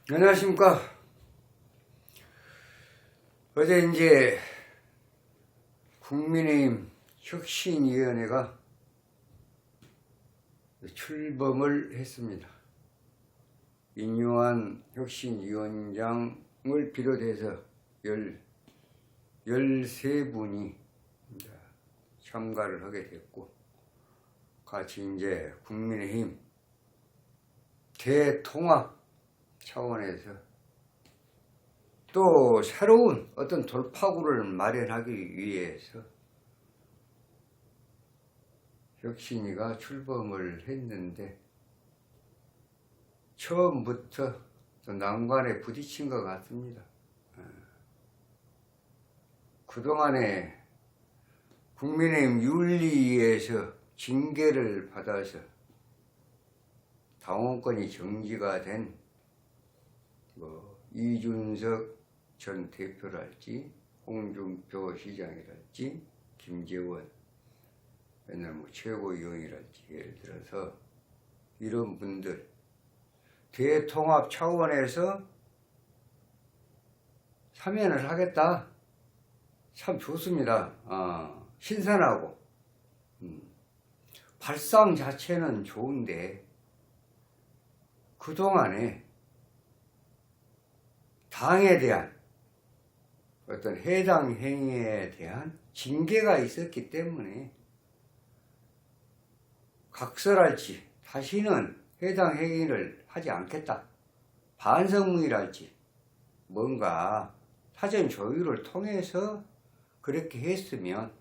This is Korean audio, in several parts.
안녕하십니까. 어제 이제 국민의힘 혁신위원회가 출범을 했습니다. 인요한 혁신위원장을 비롯해서 13분이 참가를 하게 됐고, 같이 이제 국민의힘 대통합 차원에서 또 새로운 어떤 돌파구를 마련하기 위해서 혁신위가 출범을 했는데, 처음부터 또 난관에 부딪힌 것 같습니다. 그동안에 국민의힘 윤리위에서 징계를 받아서 당원권이 정지가 된 이준석 전 대표랄지, 홍준표 시장이랄지, 김재원 맨날 최고위원이랄지, 예를 들어서 이런 분들 대통합 차원에서 사면을 하겠다. 참 좋습니다. 신선하고 발상 자체는 좋은데, 그동안에 당에 대한 어떤 해당 행위에 대한 징계가 있었기 때문에 각설할지 다시는 해당 행위를 하지 않겠다, 반성문이랄지 뭔가 사전 조율을 통해서 그렇게 했으면,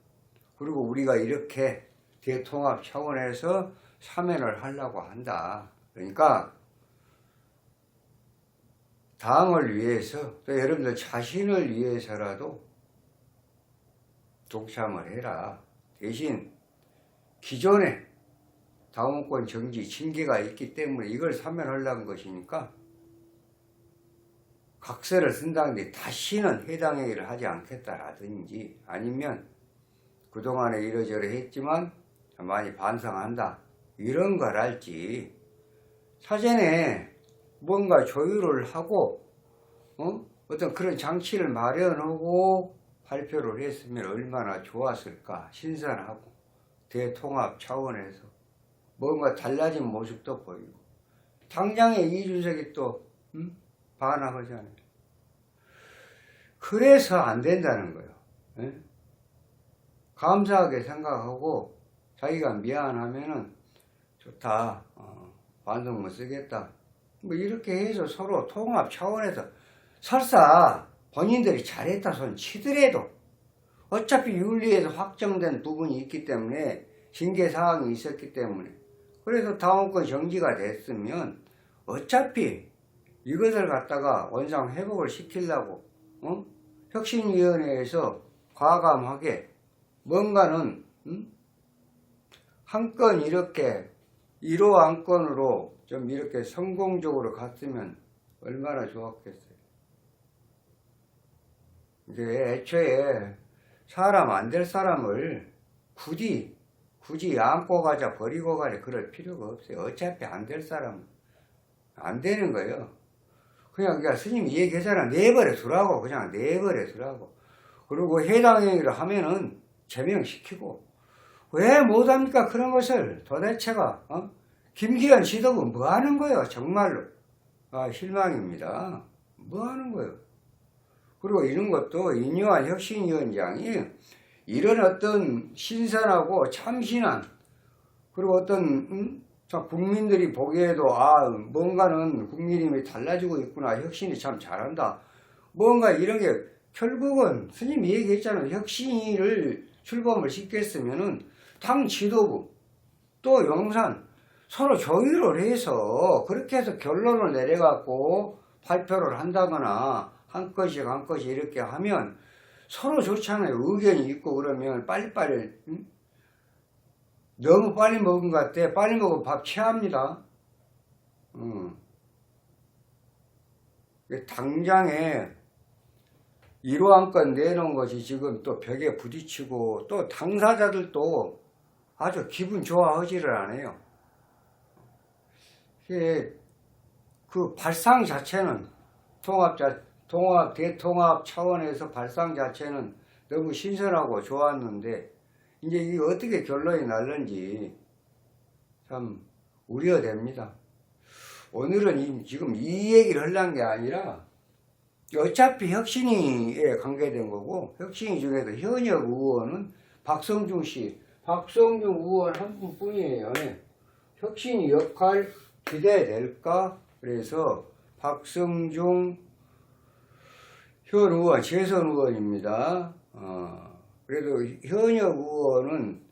그리고 우리가 이렇게 대통합 차원에서 사면을 하려고 한다, 그러니까 당을 위해서, 또 여러분들 자신을 위해서라도 동참을 해라. 대신 기존에 당원권 정지 징계가 있기 때문에 이걸 사면하려는 것이니까 각서를 쓴다는데 다시는 해당 행위를 하지 않겠다라든지, 아니면 그동안에 이러저러 했지만 많이 반성한다, 이런 거랄지 사전에 뭔가 조율을 하고 어떤 그런 장치를 마련하고 발표를 했으면 얼마나 좋았을까. 신선하고 대통합 차원에서 뭔가 달라진 모습도 보이고, 당장에 이준석이 또 반항하잖아요. 그래서 안 된다는 거예요. 감사하게 생각하고 자기가 미안하면은 좋다, 반성문 쓰겠다, 뭐 이렇게 해서 서로 통합 차원에서, 설사 본인들이 잘했다 손 치더라도 어차피 윤리에서 확정된 부분이 있기 때문에, 징계 사항이 있었기 때문에, 그래서 당원권 정지가 됐으면 어차피 이것을 갖다가 원상 회복을 시키려고 혁신위원회에서 과감하게 뭔가는 한 건 이렇게 1호 안건으로 좀 이렇게 성공적으로 갔으면 얼마나 좋았겠어요. 이게 애초에 사람 안 될 사람을 굳이 안고 가자, 버리고 가자, 그럴 필요가 없어요. 어차피 안 될 사람은 안 되는 거예요. 그냥 스님이 얘기하잖아. 내버려 두라고. 그냥 내버려 두라고. 그리고 해당 행위를 하면은 제명시키고. 왜 못합니까? 그런 것을 도대체가, 김기현 지도부 뭐 하는 거예요? 정말로. 실망입니다. 뭐 하는 거예요? 그리고 이런 것도 인요한 혁신위원장이 이런 어떤 신선하고 참신한, 그리고 어떤 국민들이 보기에도 뭔가는 국민의힘이 달라지고 있구나, 혁신이 참 잘한다, 뭔가 이런 게, 결국은 스님이 얘기했잖아요. 혁신을 출범을 시켰으면은 당 지도부 또 용산 서로 조율을 해서 그렇게 해서 결론을 내려갖고 발표를 한다거나 한 건씩 이렇게 하면 서로 좋잖아요. 의견이 있고 그러면 빨리빨리. 너무 빨리 먹은 것 같아. 빨리 먹으면 밥 체합니다. 당장에 1호 안건 내놓은 것이 지금 또 벽에 부딪히고, 또 당사자들도 아주 기분 좋아하지를 않아요. 그 발상 자체는 대통합 차원에서 발상 자체는 너무 신선하고 좋았는데, 이제 이게 어떻게 결론이 날는지 참 우려됩니다. 오늘은 지금 이 얘기를 하려는 게 아니라, 어차피 혁신위에 관계된 거고, 혁신위 중에도 현역 의원은 박성중 의원 한 분뿐이에요. 혁신위 역할 기대될까? 그래서 박성중 현 의원, 재선 의원입니다. 그래도 현역 의원은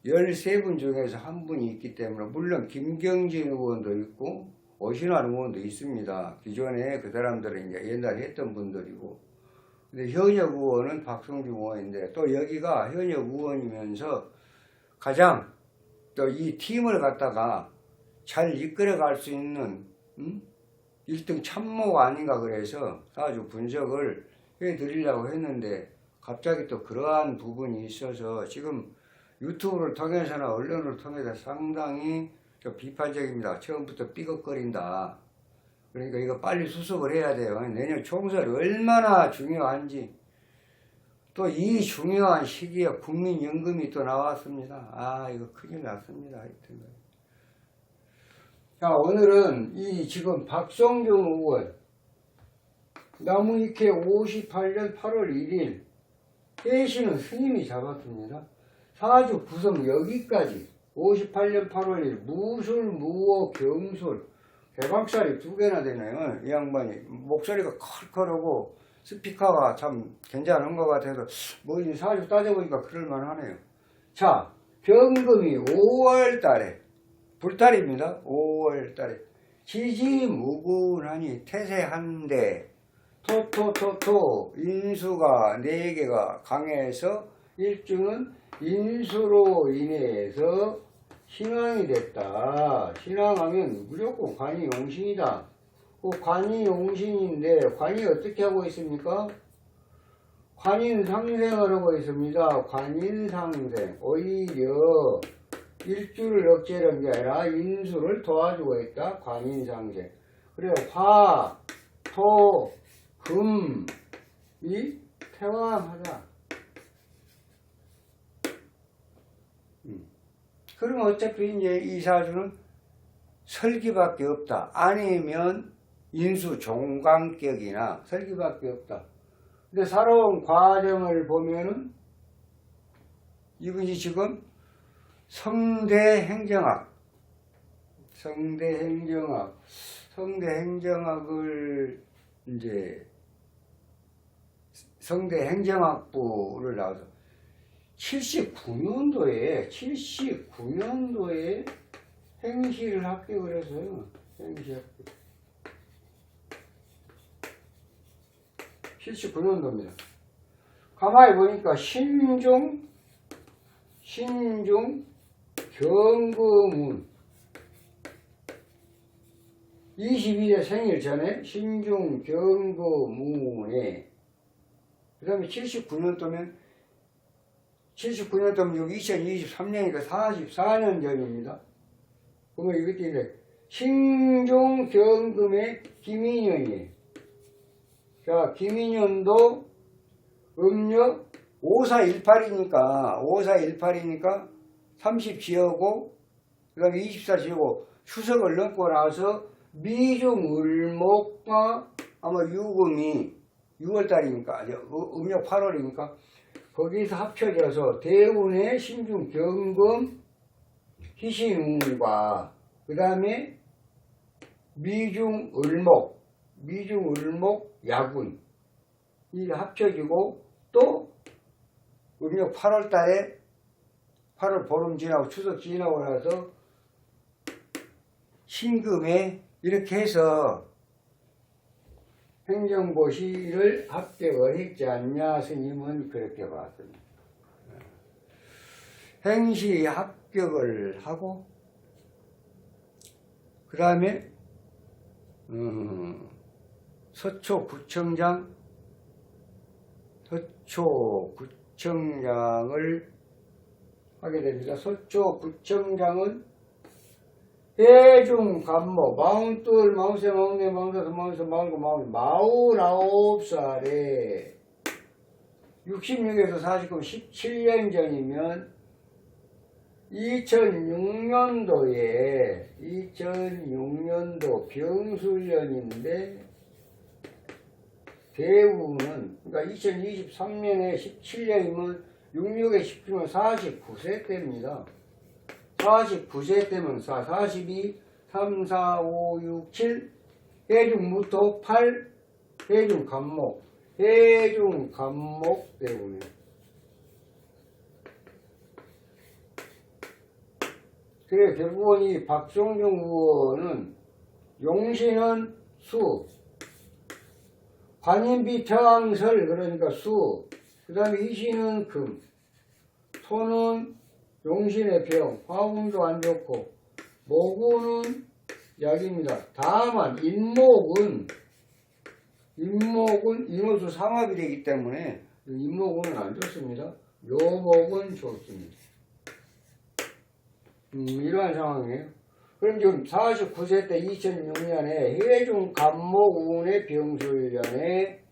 13분 중에서 한 분이 있기 때문에, 물론 김경진 의원도 있고 오신환 의원도 있습니다. 기존에 그 사람들은 이제 옛날에 했던 분들이고, 근데 현역 의원은 박성중 의원인데, 또 여기가 현역 의원이면서 가장 또 이 팀을 갖다가 잘 이끌어갈 수 있는 1등 참모가 아닌가, 그래서 아주 분석을 해드리려고 했는데, 갑자기 또 그러한 부분이 있어서 지금 유튜브를 통해서나 언론을 통해서 상당히 비판적입니다. 처음부터 삐걱거린다. 그러니까 이거 빨리 수습을 해야 돼요. 내년 총선이 얼마나 중요한지. 또 이 중요한 시기에 국민연금이 또 나왔습니다. 이거 큰일 났습니다. 하여튼. 자, 오늘은 이 지금 박성중 의원 나무위키 58년 8월 1일 회신은 스님이 잡았습니다. 사주 구성 여기까지 58년 8월 1일 무술, 무호, 경술 개방살이 2개나 되네요. 이 양반이 목소리가 컬컬하고 스피커가 참 괜찮은 것 같아서 뭐 이 사주 따져보니까 그럴만하네요. 자, 경금이 5월달에 불달입니다. 5월달에 지지무군하니 태세한데 토토토토 인수가 4개가 강해서 일주는 인수로 인해서 신왕이 됐다. 신왕하면 무조건 관이 용신이다. 관이 용신인데 관이 어떻게 하고 있습니까? 관인상생을 하고 있습니다. 관인상생. 오히려 일주를 억제하는 게 아니라 인수를 도와주고 있다. 관인상생. 그래 화, 토, 금, 이 태왕하다. 그럼 어차피 이제 이 사주는 설기밖에 없다. 아니면 인수 종강격이나 설기밖에 없다. 근데 살아온 과정을 보면은 이분이 지금 성대행정학을 이제 성대행정학부를 나와서 79년도에 행시를 합격을 했어요. 행시 합격. 79년도입니다. 가만히 보니까 신중, 경거문 22대 생일 전에 신중 경거문에 그 다음에 79년도면 여기 2023년이니까 44년 전입니다. 그러면 이것도 이제 신중 경금의 김인년이에요. 자, 김인년도 음력 5418이니까 30 지어고 그 다음에 24 지어고 추석을 넘고 나서 미중 을목과 아마 유금이 6월달이니까 음력 8월이니까 거기서 합쳐져서 대운의 신중 경금 희신운과 그 다음에 미중 을목 야군 이 합쳐지고 또 음력 8월달에 8월 보름 지나고 추석 지나고 나서 신금에 이렇게 해서 행정고시를 합격을 했지 않냐. 스님은 그렇게 봤습니다. 행시 합격을 하고 그 다음에 서초구청장을 하게 됩니다. 서초구청장은 해중 간목 마흔둘 마흔셋 마흔넷 마흔다섯 마흔여섯 마흔일곱 마흔 49살에 66에서 49, 17년 전이면 2006년도 병술년인데 대우는 그러니까 2023년에 17년이면 66에 17면 49세 때입니다. 49세 때면 42, 3, 4, 5, 6, 7 해중무토 8 해중간목 때문에 그래 결국은 이 박종중 의원은 용신은 수 관인비태왕설 그러니까 수 그 다음에 이신은 금 토는 용신의 병 화음도 안 좋고 모구는 약입니다. 다만 인목은 인호수 삼합이 되기 때문에 인목은 안 좋습니다. 묘목은 좋습니다. 이러한 상황이에요. 그럼 지금 49세 때 2006년에 해중 간목운의 병술년에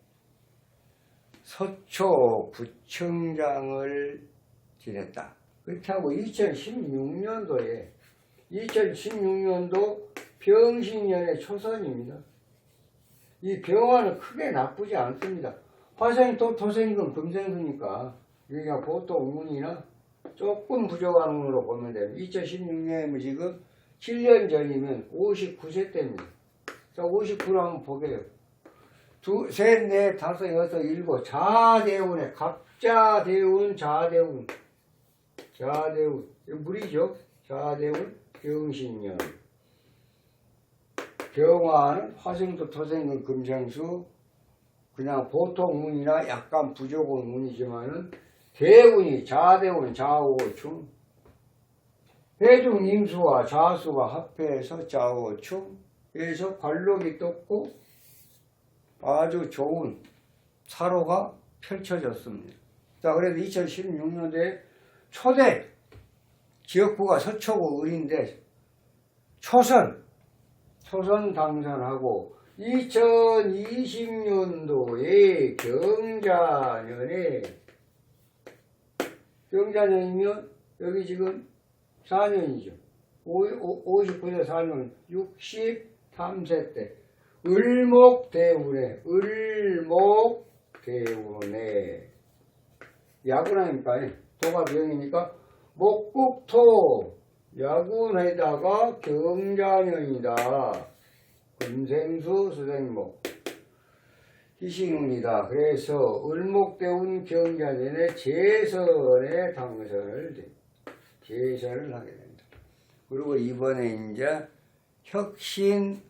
서초구청장을 지냈다. 그렇게 하고 2016년도 병신년의 초선입니다. 이 병화는 크게 나쁘지 않습니다. 화생이 또 토생이건 금생수니까 그러니까 보통 운이나 조금 부족한 운으로 보면 됩니다. 2016년이면 지금 7년 전이면 59세 때입니다. 자, 59로 한번 보게요. 둘, 셋, 넷, 다섯, 여섯, 일곱. 자대운에 갑자대운, 자대운. 물이죠. 자대운, 병신년. 병화는 화생도 토생은 금생수. 그냥 보통 운이나 약간 부족한 운이지만은 대운이 자대운, 좌우충. 해중 임수와 좌수가 합해서 좌우충. 그래서 관록이 떴고 아주 좋은 사로가 펼쳐졌습니다. 자, 그래서 2016년도에 초대 지역구가 서초구 을인데 초선 당선하고 2020년도에 경자년이면 여기 지금 4년이죠. 59년 4년 63세 때 을목대운에 야군하니까 도가 병이니까 목국토 야군에다가 경자년이다. 금생수 수생목 희신운이다. 그래서 을목대운 경자년에 재선에 당선을 재선을 하게 됩니다. 그리고 이번에 이제 혁신위원회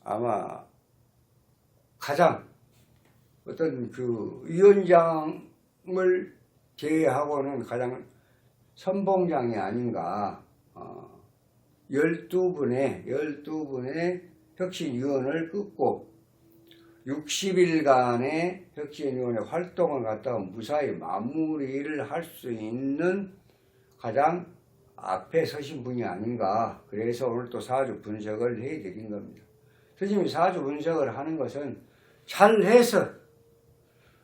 아마 가장 어떤 그 위원장을 제외하고는 가장 선봉장이 아닌가. 12분의 혁신위원을 끊고 60일간의 혁신위원회 활동을 갖다가 무사히 마무리를 할 수 있는 가장 앞에 서신 분이 아닌가. 그래서 오늘 또 사주 분석을 해드린 겁니다. 스님이 사주 분석을 하는 것은 잘해서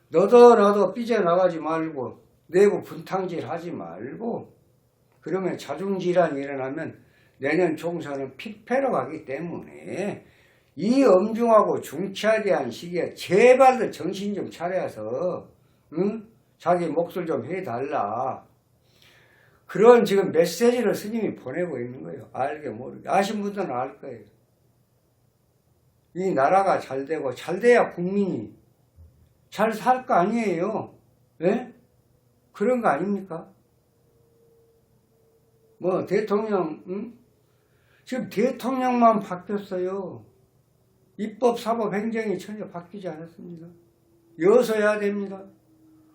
너도 삐져나가지 말고 내부 분탕질 하지 말고 그러면 자중질환이 일어나면 내년 총선은 필패로 가기 때문에 이 엄중하고 중차대한 시기에 제발 정신 좀 차려서 자기 몫을 좀 해달라. 그런 지금 메시지를 스님이 보내고 있는 거예요. 알게 모르게. 아신 분들은 알 거예요. 이 나라가 잘 되고 잘 돼야 국민이 잘 살 거 아니에요. 네? 그런 거 아닙니까? 뭐 대통령 지금 대통령만 바뀌었어요. 입법, 사법, 행정이 전혀 바뀌지 않았습니다. 여서야 됩니다.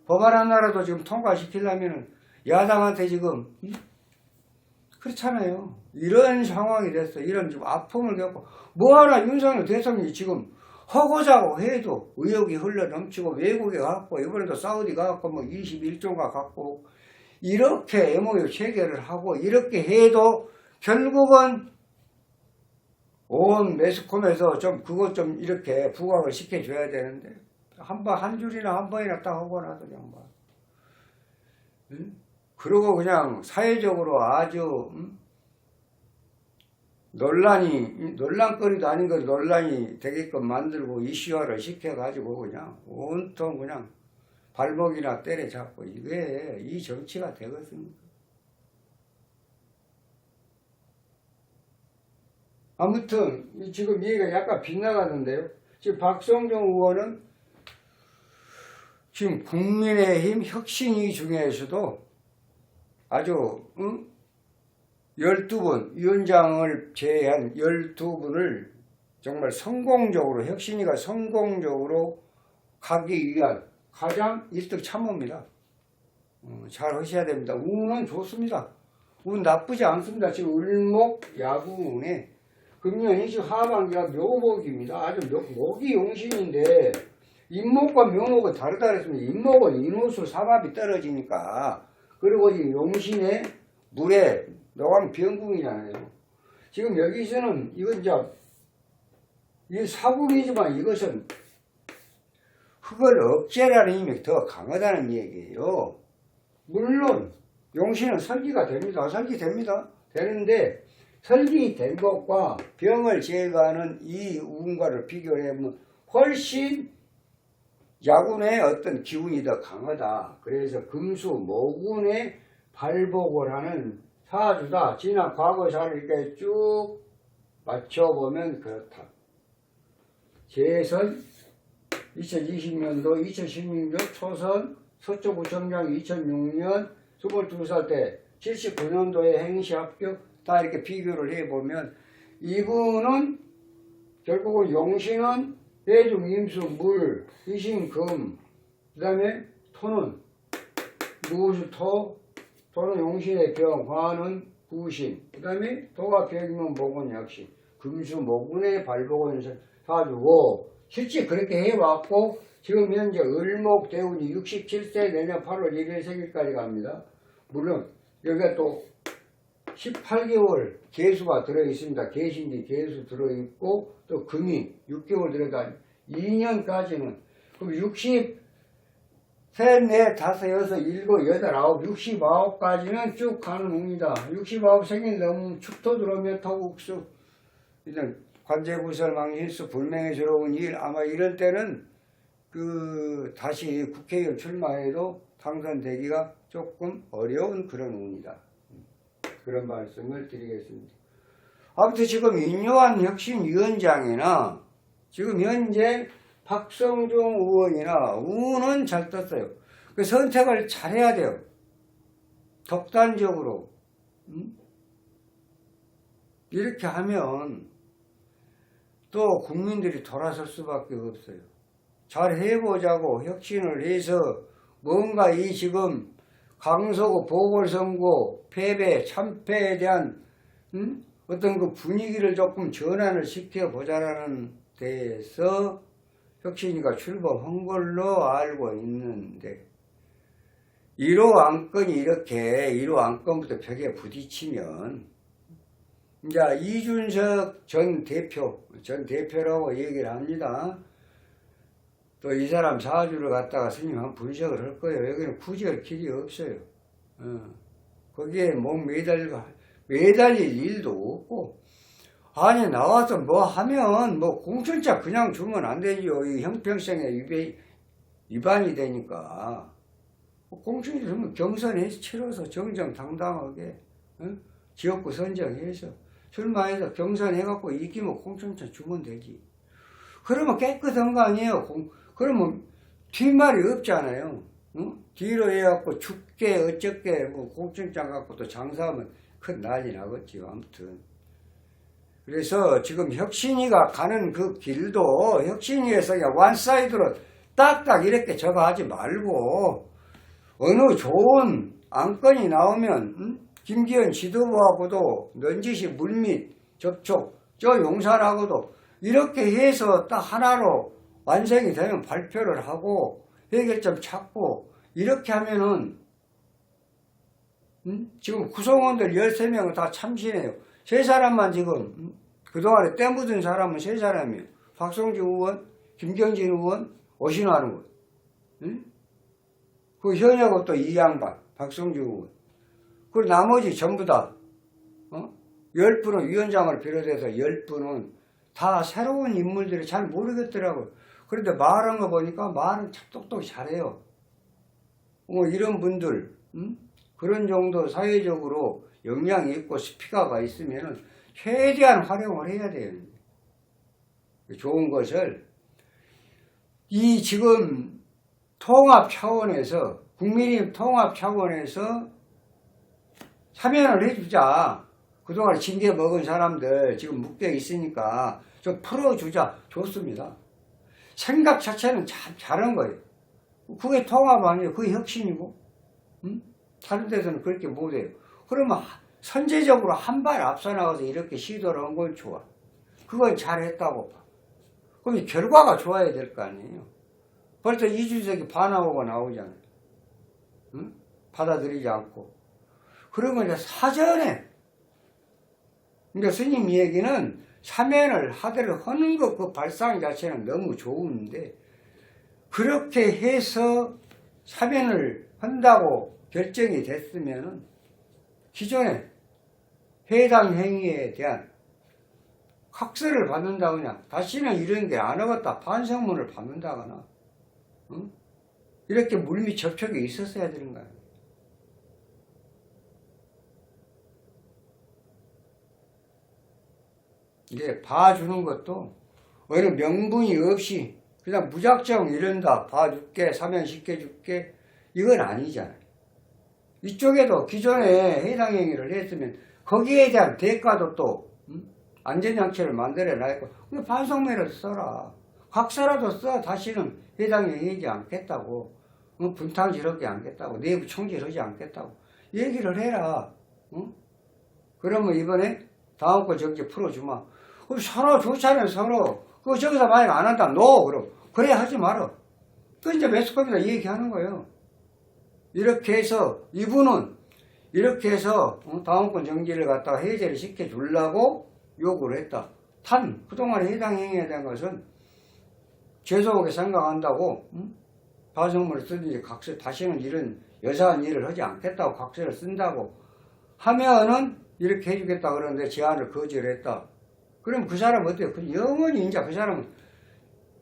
법안 하나라도 지금 통과시키려면 야당한테 지금 그렇잖아요. 이런 상황이 됐어. 이런 좀 아픔을 겪고 뭐하나 윤석열 대통령이 지금 허고자고 해도 의혹이 흘러 넘치고 외국에 갔고 이번에도 사우디 가갖고 뭐 21조가 갖고 이렇게 MOU 체결을 하고 이렇게 해도 결국은 온 매스컴에서 좀 그것 좀 이렇게 부각을 시켜줘야 되는데 한 줄이나 한 번이나 딱 하고 나서 그냥 막 응? 그러고 그냥 사회적으로 아주 논란거리도 아닌 걸 논란이 되게끔 만들고 이슈화를 시켜가지고 그냥 온통 그냥 발목이나 때려잡고 이게 이 정치가 되겠습니까? 아무튼 지금 얘기가 약간 빗나가는데요. 지금 박성종 의원은 지금 국민의힘 혁신위 중에서도 아주 12분 위원장을 제외한 12분을 정말 성공적으로 혁신위가 성공적으로 가기 위한 가장 1등 참모입니다. 잘 하셔야 됩니다. 운은 좋습니다. 운 나쁘지 않습니다. 지금 을목 야구운에 금년이 지금 하반기가 묘목입니다. 아주 목이 용신인데 인목과 묘목은 다르다 그랬습니다. 인목은 인호수 삼합이 떨어지니까 그리고 이 용신의 물에 노강 병궁이잖아요. 지금 여기서는 이건 이게 사국이지만 이것은 흙을 억제라는 힘이 더 강하다는 얘기예요. 물론 용신은 설기가 됩니다. 설기됩니다. 되는데 설기된 것과 병을 제거하는 이 운과를 비교해보면 훨씬 야군의 어떤 기운이 더 강하다. 그래서 금수 모군의 발복을 하는 사주다. 지난 과거사를 이렇게 쭉 맞춰보면 그렇다. 재선 2020년도 2016년 초선 서초구청장 2006년 22살 때 79년도에 행시 합격 다 이렇게 비교를 해보면 이분은 결국은 용신은 대중 임수 물 이신금 그 다음에 토는 무수 토는 용신의 병 화는 부신 그 다음에 토가 병이면 목은 약신 금수 목운의 발복은 사주고 실제 그렇게 해왔고 지금 현재 을목 대운이 67세 내년 8월 1일 생일까지 갑니다. 물론 여기가 또 18개월 개수가 들어있습니다. 개신지 개수 들어있고 또 금이 6개월 들어가 2년까지는 그럼 60 셋, 넷, 다섯, 여섯, 일곱, 여덟, 아홉, 69까지는 쭉 가는 운이다. 69 생일 넘으면 축토 들어오면 토국수 일단 관제구설 망신수 불명예 들어온 일 아마 이런 때는 다시 국회의원 출마해도 당선되기가 조금 어려운 그런 운이다. 그런 말씀을 드리겠습니다. 아무튼 지금 인요한 혁신위원장이나 지금 현재 박성종 의원이나 운은 잘 떴어요. 그 선택을 잘해야 돼요. 독단적으로. 이렇게 하면 또 국민들이 돌아설 수밖에 없어요. 잘 해보자고 혁신을 해서 뭔가 이 지금 강서구 보궐선거 패배, 참패에 대한 어떤 그 분위기를 조금 전환을 시켜보자라는 데에서 혁신이가 출범한 걸로 알고 있는데 1호 안건이 이렇게 1호 안건부터 벽에 부딪히면 이제 이준석 전 대표라고 얘기를 합니다. 또 이 사람 사주를 갖다가 스님 한 분석을 할 거예요. 여기는 굳이 할 길이 없어요. 거기에 매달릴 일도 없고 아니 나와서 뭐 하면 뭐 공천자 그냥 주면 안 되지요. 이 형평성에 위반이 되니까 공천이 주면 경선해서 치러서 정정당당하게 지역구 선정해서 출마해서 경선해갖고 이기면 공천자 주면 되지. 그러면 깨끗한 거 아니에요. 그러면 뒷말이 없잖아요. 뒤로 해갖고 죽게 어쩌게 뭐 공천장 갖고 또 장사하면 큰 난리 나겠지요. 아무튼 그래서 지금 혁신이가 가는 그 길도 혁신이에서 그냥 원사이드로 딱딱 이렇게 저거 하지 말고 어느 좋은 안건이 나오면 김기현 지도부하고도 넌지시 물밑 접촉 저 용산하고도 이렇게 해서 딱 하나로 완성이 되면 발표를 하고 해결점 찾고 이렇게 하면은 지금 구성원들 13명은 다 참신해요. 세 사람만 지금 그동안에 때 묻은 사람은 세 사람이에요. 박성주 의원, 김경진 의원, 오신환 의원. 응? 그 현역은 또 이 양반, 박성주 의원. 그리고 나머지 전부 다 10분은 위원장을 비롯해서 10분은 다 새로운 인물들이 잘 모르겠더라고요. 그런데 말한 거 보니까 말은 참 똑똑히 잘해요. 이런 분들, 그런 정도 사회적으로 역량이 있고 스피커가 있으면 최대한 활용을 해야 돼요. 좋은 것을. 이 지금 통합 차원에서, 국민의힘 통합 차원에서 사면을 해주자. 그동안 징계 먹은 사람들 지금 묶여 있으니까 좀 풀어주자. 좋습니다. 생각 자체는 참 잘한 거예요. 그게 통합 아니에요. 그게 혁신이고. 다른 데서는 그렇게 못해요. 그러면 선제적으로 한 발 앞서 나가서 이렇게 시도를 한 건 좋아. 그건 잘했다고 봐. 그럼 결과가 좋아야 될 거 아니에요. 벌써 이준석이 반항하고 나오잖아요. 받아들이지 않고. 그러면 이제 사전에, 그러니까 스님 얘기는 사면을 하도록 하는 것 그 발상 자체는 너무 좋은데, 그렇게 해서 사면을 한다고 결정이 됐으면 기존에 해당 행위에 대한 학설을 받는다거나 다시는 이런 게 안 하겠다 반성문을 받는다거나 이렇게 물밑 접촉이 있었어야 되는 거예요. 이게 봐주는 것도 어느 명분이 없이 그냥 무작정 이런다 봐줄게 사면시켜줄게 이건 아니잖아요. 이쪽에도 기존에 해당 행위를 했으면 거기에 대한 대가도 또 안전장치를 만들어 놨고 반성문을 써라. 각서라도 써. 다시는 해당 행위하지 않겠다고. 분탕질하지 않겠다고. 내부 총질하지 않겠다고. 얘기를 해라. 그러면 이번에 다음 거 정지 풀어주마. 서로 좋잖아요. 서로. 그거 저기서 만약 안 한다. 노. 그럼. 그래 하지 마라. 그 이제 매스컴에다 얘기하는 거예요. 이렇게 해서 이분은 이렇게 해서 다음권 정지를 갖다가 해제를 시켜주려고 요구를 했다. 그동안에 해당 행위에 대한 것은 죄송하게 생각한다고 반성문을 쓰든지 각서 다시는 이런 여사한 일을 하지 않겠다고 각서를 쓴다고 하면은 이렇게 해주겠다 그러는데 제안을 거절했다. 그럼 그 사람은 어때요? 영원히 이제 그 사람은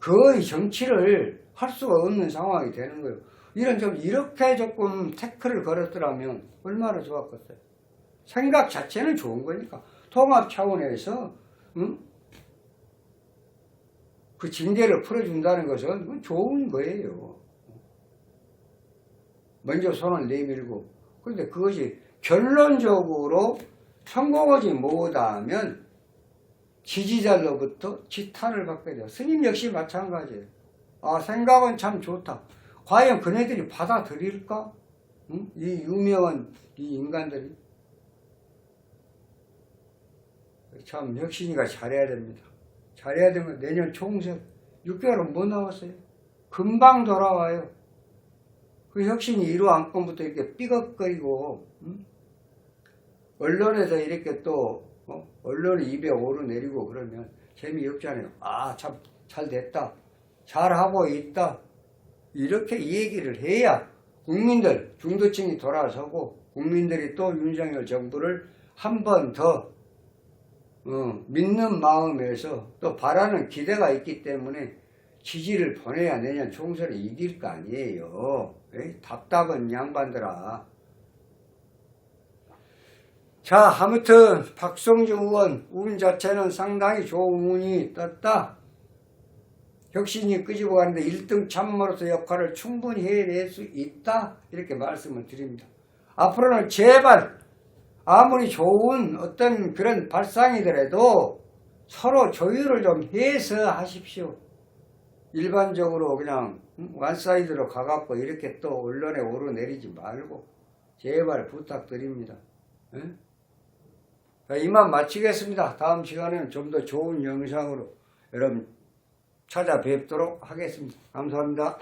거의 정치를 할 수가 없는 상황이 되는 거예요. 이렇게 조금 태클을 걸었더라면 얼마나 좋았겠어요. 생각 자체는 좋은 거니까. 통합 차원에서, 그 징계를 풀어준다는 것은 좋은 거예요. 먼저 손을 내밀고. 그런데 그것이 결론적으로 성공하지 못하면 지지자로부터 지탄을 받게 돼요. 스님 역시 마찬가지예요. 생각은 참 좋다. 과연 그네들이 받아들일까? 이 유명한 이 인간들이. 참 혁신이가 잘해야 됩니다. 잘해야 되면 내년 총선 6개월은 못 남았어요. 금방 돌아와요. 그 혁신이 이루 안건부터 이렇게 삐걱거리고 언론에서 이렇게 또 언론이 입에 오르내리고 그러면 재미없잖아요. 참 잘 됐다. 잘하고 있다. 이렇게 얘기를 해야 국민들, 중도층이 돌아서고 국민들이 또 윤석열 정부를 한 번 더 믿는 마음에서 또 바라는 기대가 있기 때문에 지지를 보내야 내년 총선을 이길 거 아니에요. 에이, 답답한 양반들아. 자, 아무튼 박성주 의원 운 자체는 상당히 좋은 운이 떴다. 혁신이 끄집어 가는데 1등 참모로서 역할을 충분히 해낼 수 있다. 이렇게 말씀을 드립니다. 앞으로는 제발 아무리 좋은 어떤 그런 발상이더라도 서로 조율을 좀 해서 하십시오. 일반적으로 그냥 원사이드로 가갖고 이렇게 또 언론에 오르내리지 말고 제발 부탁드립니다. 이만 마치겠습니다. 다음 시간에는 좀 더 좋은 영상으로 여러분 찾아뵙도록 하겠습니다. 감사합니다.